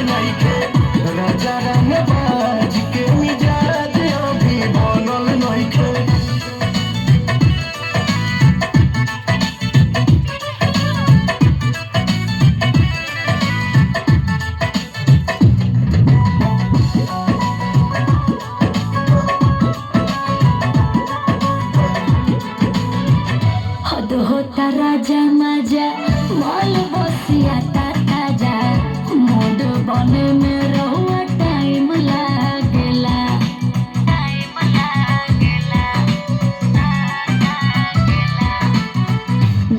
नइखे राजा रंगबाज के मिजाज अभी बनल नइखे। हद होता राजा मजा माल बसिया ताजा मोड बने में रहुआ टाइम लागेला।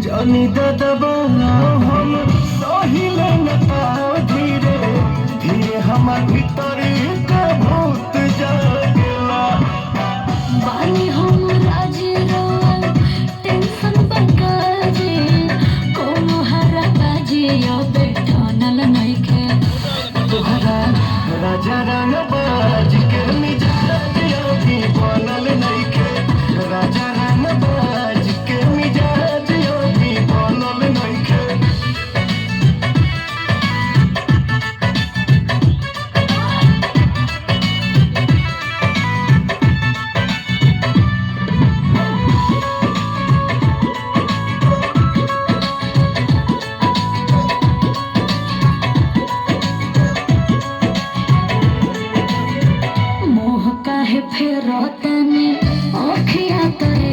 जानी दबा हम सहिले न पाओ धीरे धीरे हमार भीतर का भूत जागेला। बानी हम राजी रवा टेंशन बकाजी कोनो हरा बाजी अबे ठनल नइखे। तोहरा राजा रंगबाज के मिजाज अभी बनल नइखे राजा रंगबाज के मिजाज अभी बनल नइखे। मोह काहे फेरतनी आँखिया तोरे